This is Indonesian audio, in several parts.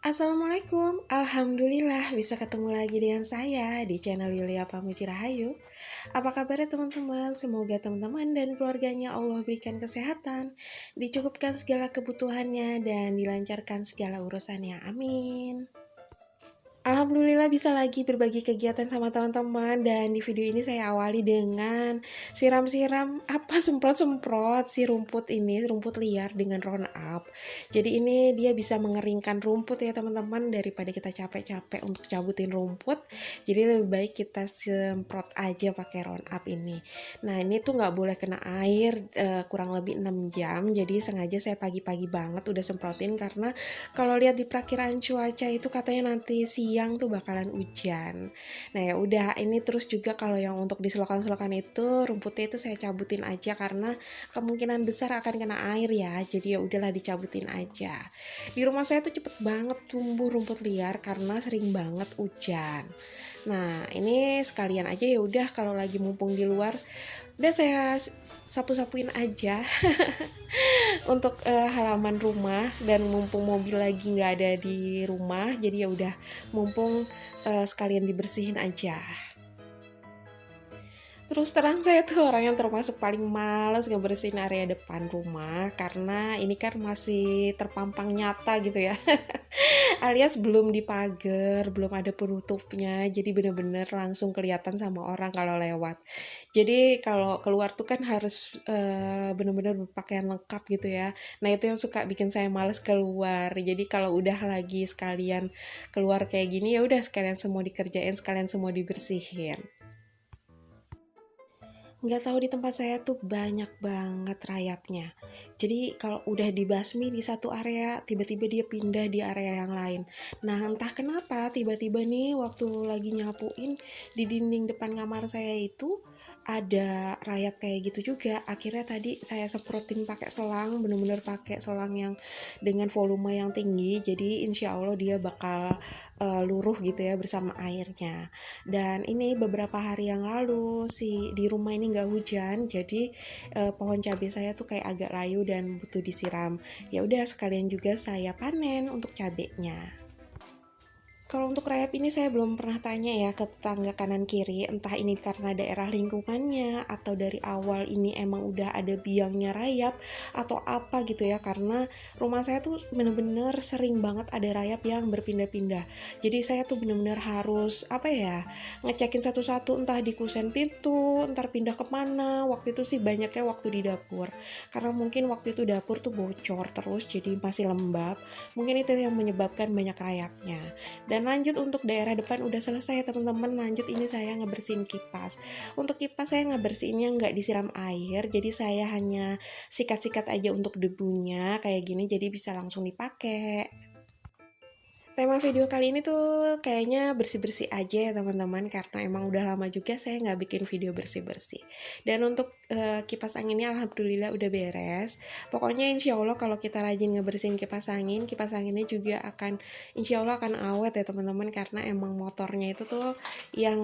Assalamualaikum, Alhamdulillah bisa ketemu lagi dengan saya di channel Yulia Pamuji Rahayu. Apa kabarnya teman-teman? Semoga teman-teman dan keluarganya Allah berikan kesehatan, dicukupkan segala kebutuhannya, dan dilancarkan segala urusannya. Amin. Alhamdulillah bisa lagi berbagi kegiatan sama teman-teman, dan di video ini saya awali dengan siram-siram semprot-semprot si rumput ini, rumput liar dengan Roundup. Jadi ini dia bisa mengeringkan rumput ya teman-teman, daripada kita capek-capek untuk cabutin rumput. Jadi lebih baik kita semprot aja pakai Roundup ini. Nah ini tuh nggak boleh kena air kurang lebih 6 jam. Jadi sengaja saya pagi-pagi banget udah semprotin, karena kalau lihat di perakiraan cuaca itu katanya nanti siang tuh bakalan hujan. Nah ya udah, ini terus juga kalau yang untuk di selokan-selokan itu rumputnya itu saya cabutin aja, karena kemungkinan besar akan kena air ya. Jadi ya udahlah dicabutin aja. Di rumah saya tuh cepet banget tumbuh rumput liar karena sering banget hujan. Nah ini sekalian aja ya udah, kalau lagi mumpung di luar udah saya sapu-sapuin aja untuk halaman rumah, dan mumpung mobil lagi nggak ada di rumah, jadi ya udah mumpung sekalian dibersihin aja. Terus terang saya tuh orang yang termasuk paling males ngebersihin area depan rumah, karena ini kan masih terpampang nyata gitu ya. Alias belum dipagar, belum ada penutupnya, jadi bener-bener langsung kelihatan sama orang kalau lewat. Jadi kalau keluar tuh kan harus bener-bener berpakaian lengkap gitu ya. Nah itu yang suka bikin saya males keluar. Jadi kalau udah lagi sekalian keluar kayak gini, ya udah sekalian semua dikerjain, sekalian semua dibersihin. Nggak tahu, di tempat saya tuh banyak banget rayapnya. Jadi kalau udah dibasmi di satu area, tiba-tiba dia pindah di area yang lain. Nah entah kenapa tiba-tiba nih waktu lagi nyapuin, di dinding depan kamar saya itu ada rayap kayak gitu juga. Akhirnya tadi saya semprotin pakai selang, bener-bener pakai selang yang dengan volume yang tinggi. Jadi insya Allah dia bakal luruh gitu ya bersama airnya. Dan ini beberapa hari yang lalu di rumah ini nggak hujan, jadi pohon cabai saya tuh kayak agak layu dan butuh disiram. Ya udah sekalian juga saya panen untuk cabenya. Kalau untuk rayap ini saya belum pernah tanya ya ke tetangga kanan kiri, entah ini karena daerah lingkungannya atau dari awal ini emang udah ada biangnya rayap atau apa gitu ya, karena rumah saya tuh bener-bener sering banget ada rayap yang berpindah-pindah. Jadi saya tuh bener-bener harus ngecekin satu-satu, entah di kusen pintu, entar pindah kemana. Waktu itu sih banyaknya waktu di dapur, karena mungkin waktu itu dapur tuh bocor terus jadi masih lembab, mungkin itu yang menyebabkan banyak rayapnya. Dan lanjut untuk daerah depan udah selesai teman-teman. Lanjut ini saya ngebersihin kipas. Untuk kipas saya ngebersihinnya nggak disiram air, jadi saya hanya sikat-sikat aja untuk debunya kayak gini, jadi bisa langsung dipakai. Tema video kali ini tuh kayaknya bersih-bersih aja ya teman-teman, karena emang udah lama juga saya nggak bikin video bersih-bersih. Dan untuk kipas anginnya alhamdulillah udah beres. Pokoknya insya Allah kalau kita rajin ngebersihin kipas anginnya juga akan insya Allah akan awet ya teman-teman, karena emang motornya itu tuh yang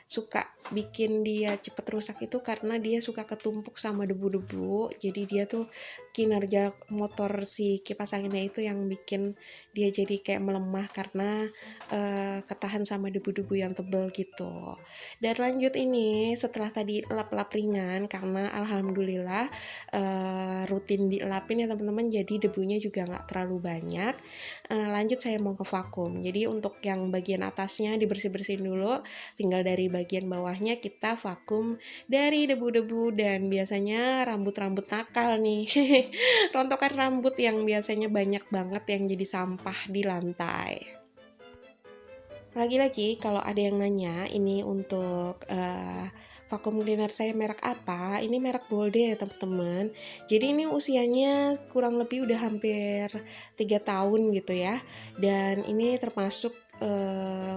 suka bikin dia cepet rusak itu karena dia suka ketumpuk sama debu-debu. Jadi dia tuh kinerja motor si kipas anginnya itu yang bikin dia jadi kayak melemah karena ketahan sama debu-debu yang tebel gitu. Dan lanjut ini setelah tadi lap-lap ringan, karena alhamdulillah rutin dilapin ya teman-teman, jadi debunya juga nggak terlalu banyak. Lanjut saya mau ke vakum. Jadi untuk yang bagian atasnya dibersih-bersihin dulu, tinggal dari bagian bawahnya kita vakum dari debu-debu. Dan biasanya rambut-rambut nakal nih rontokan rambut yang biasanya banyak banget yang jadi sampah di lantai. Lagi-lagi kalau ada yang nanya ini untuk vacuum cleaner saya merek apa, ini merek Bolde ya teman-teman. Jadi ini usianya kurang lebih udah hampir 3 tahun gitu ya. Dan ini termasuk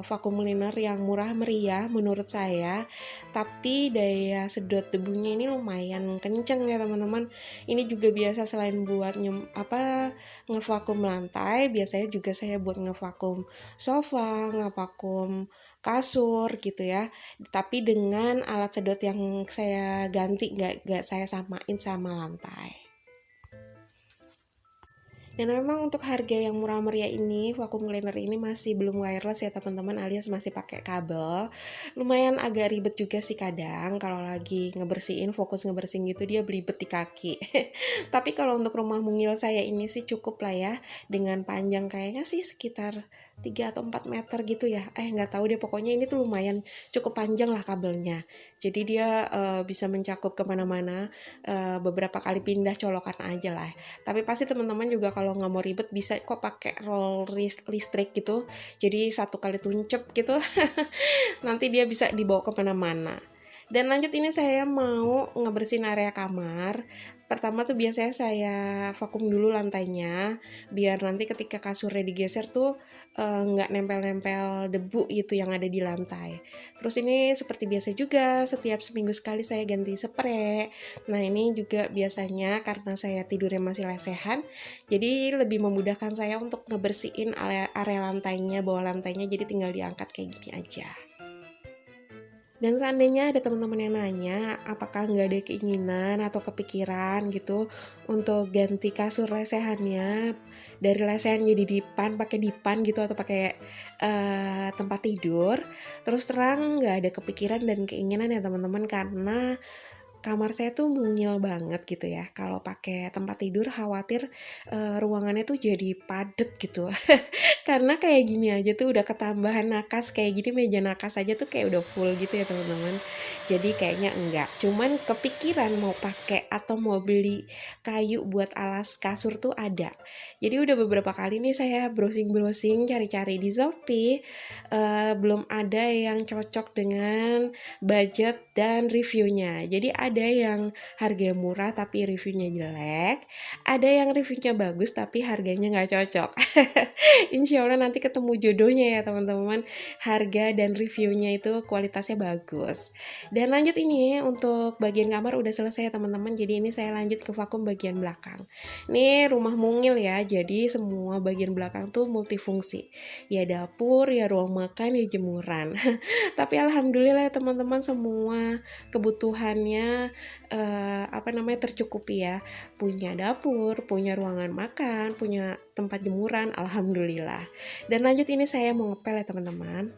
vacuum cleaner yang murah meriah menurut saya, tapi daya sedot debunya ini lumayan kenceng ya teman-teman. Ini juga biasa selain buat ngevakum lantai, biasanya juga saya buat ngevakum sofa, ngevakum kasur gitu ya. Tapi dengan alat sedot yang saya ganti, nggak saya samain sama lantai. Dan memang untuk harga yang murah meriah ini, vacuum cleaner ini masih belum wireless ya teman-teman, alias masih pakai kabel. Lumayan agak ribet juga sih kadang kalau lagi ngebersihin, fokus ngebersihin gitu dia belibet di kaki. Tapi kalau untuk rumah mungil saya ini sih cukup lah ya, dengan panjang kayaknya sih sekitar 3 atau 4 meter gitu ya. Nggak tahu deh, pokoknya ini tuh lumayan cukup panjang lah kabelnya. Jadi dia bisa mencakup kemana-mana, beberapa kali pindah colokan aja lah. Tapi pasti teman-teman juga kalau nggak mau ribet bisa kok pakai roll listrik gitu. Jadi satu kali tuncep gitu, nanti dia bisa dibawa kemana-mana. Dan lanjut ini saya mau ngebersihin area kamar. Pertama tuh biasanya saya vakum dulu lantainya, biar nanti ketika kasurnya digeser tuh nggak nempel-nempel debu gitu yang ada di lantai. Terus ini seperti biasa juga, setiap seminggu sekali saya ganti spray. Nah ini juga biasanya karena saya tidurnya masih lesehan, jadi lebih memudahkan saya untuk ngebersihin area lantainya, bawah lantainya, jadi tinggal diangkat kayak gini aja. Dan seandainya ada teman-teman yang nanya, apakah nggak ada keinginan atau kepikiran gitu untuk ganti kasur lesehannya dari lesehan jadi dipan, pakai dipan gitu atau pakai tempat tidur. Terus terang nggak ada kepikiran dan keinginan ya teman-teman, karena kamar saya tuh mungil banget gitu ya. Kalau pakai tempat tidur khawatir ruangannya tuh jadi padet gitu. Karena kayak gini aja tuh udah ketambahan nakas, kayak gini meja nakas aja tuh kayak udah full gitu ya teman-teman. Jadi kayaknya enggak. Cuman kepikiran mau pakai atau mau beli kayu buat alas kasur tuh ada. Jadi udah beberapa kali nih saya browsing-browsing cari-cari di Shopee, belum ada yang cocok dengan budget dan reviewnya. Jadi ada yang harganya murah tapi reviewnya jelek, ada yang reviewnya bagus tapi harganya nggak cocok. Insya Allah nanti ketemu jodohnya ya teman-teman, harga dan reviewnya itu kualitasnya bagus. Dan lanjut ini untuk bagian kamar udah selesai ya teman-teman, jadi ini saya lanjut ke vakum bagian belakang. Ini rumah mungil ya, jadi semua bagian belakang tuh multifungsi, ya dapur, ya ruang makan, ya jemuran. Tapi alhamdulillah ya teman-teman, semua kebutuhannya tercukupi ya. Punya dapur, punya ruangan makan, punya tempat jemuran, alhamdulillah. Dan lanjut ini saya mau ngepel ya teman-teman.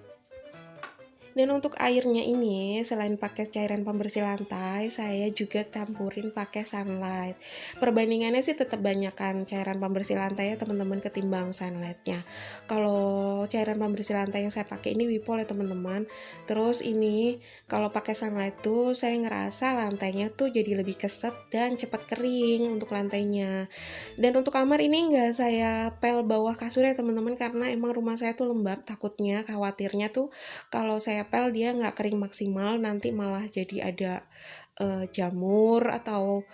Dan untuk airnya ini, selain pakai cairan pembersih lantai, saya juga campurin pakai Sunlight. Perbandingannya sih tetap banyakan cairan pembersih lantai ya teman-teman ketimbang Sunlightnya. Kalau cairan pembersih lantai yang saya pakai ini Wipol ya teman-teman. Terus ini kalau pakai Sunlight tuh saya ngerasa lantainya tuh jadi lebih keset dan cepat kering untuk lantainya. Dan untuk kamar ini nggak saya pel bawah kasur ya teman-teman, karena emang rumah saya tuh lembab, takutnya khawatirnya tuh kalau saya pel dia nggak kering maksimal, nanti malah jadi ada jamur atau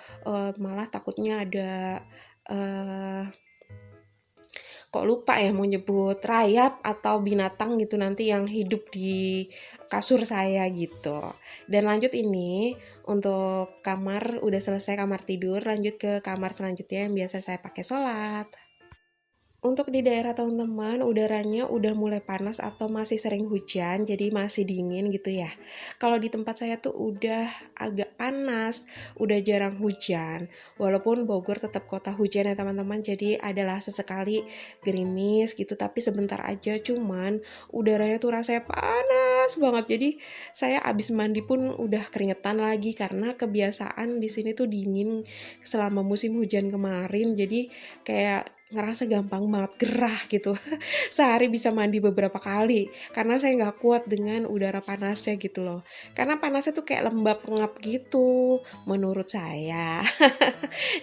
malah takutnya ada kok lupa ya mau nyebut rayap atau binatang gitu nanti yang hidup di kasur saya gitu. Dan lanjut ini untuk kamar udah selesai, kamar tidur, lanjut ke kamar selanjutnya yang biasa saya pakai sholat. Untuk di daerah teman-teman, udaranya udah mulai panas atau masih sering hujan, jadi masih dingin gitu ya. Kalau di tempat saya tuh udah agak panas, udah jarang hujan. Walaupun Bogor tetap kota hujan ya teman-teman, jadi adalah sesekali gerimis gitu, tapi sebentar aja, cuman udaranya tuh rasanya panas banget. Jadi saya abis mandi pun udah keringetan lagi karena kebiasaan di sini tuh dingin selama musim hujan kemarin. Jadi kayak ngerasa gampang banget gerah gitu. Sehari bisa mandi beberapa kali karena saya nggak kuat dengan udara panasnya gitu loh. Karena panasnya tuh kayak lembab ngap gitu menurut saya.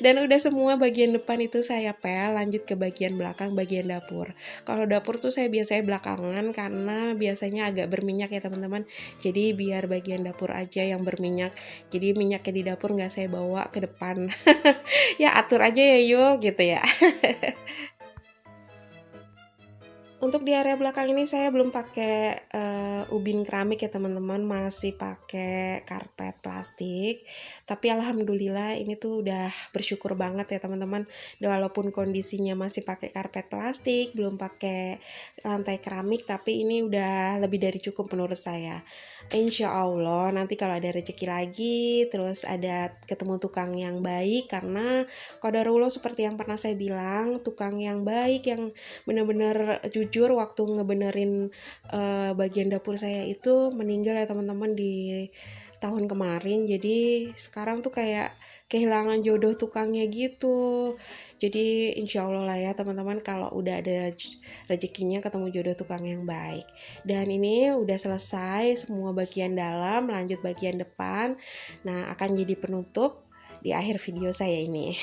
Dan udah semua bagian depan itu saya pel, lanjut ke bagian belakang, bagian dapur. Kalau dapur tuh saya biasanya belakangan karena biasanya agak berminyak ya teman-teman. Jadi biar bagian dapur aja yang berminyak. Jadi minyaknya di dapur nggak saya bawa ke depan. Ya atur aja ya Yul gitu ya. Untuk di area belakang ini saya belum pakai ubin keramik ya teman-teman, masih pakai karpet plastik. Tapi alhamdulillah ini tuh udah bersyukur banget ya teman-teman. Walaupun kondisinya masih pakai karpet plastik, belum pakai lantai keramik, tapi ini udah lebih dari cukup menurut saya. Insya Allah nanti kalau ada rezeki lagi, terus ada ketemu tukang yang baik, karena qadarullah seperti yang pernah saya bilang, tukang yang baik yang bener-bener jujur waktu ngebenerin bagian dapur saya itu meninggal ya teman-teman di tahun kemarin. Jadi sekarang tuh kayak kehilangan jodoh tukangnya gitu. Jadi insya Allah lah ya teman-teman, kalau udah ada rezekinya ketemu jodoh tukang yang baik. Dan ini udah selesai semua bagian dalam, lanjut bagian depan. Nah, akan jadi penutup di akhir video saya ini.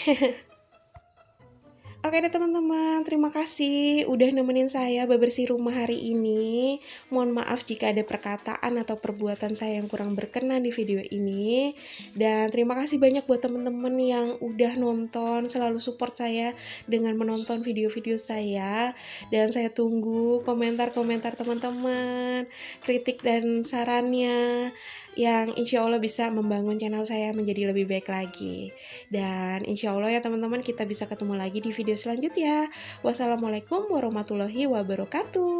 Oke deh teman-teman, terima kasih udah nemenin saya bebersih rumah hari ini. Mohon maaf jika ada perkataan atau perbuatan saya yang kurang berkenan di video ini. Dan terima kasih banyak buat teman-teman yang udah nonton, selalu support saya dengan menonton video-video saya. Dan saya tunggu komentar-komentar teman-teman, kritik dan sarannya, yang insya Allah bisa membangun channel saya menjadi lebih baik lagi. Dan insya Allah ya teman-teman, kita bisa ketemu lagi di video selanjutnya. Wassalamualaikum warahmatullahi wabarakatuh.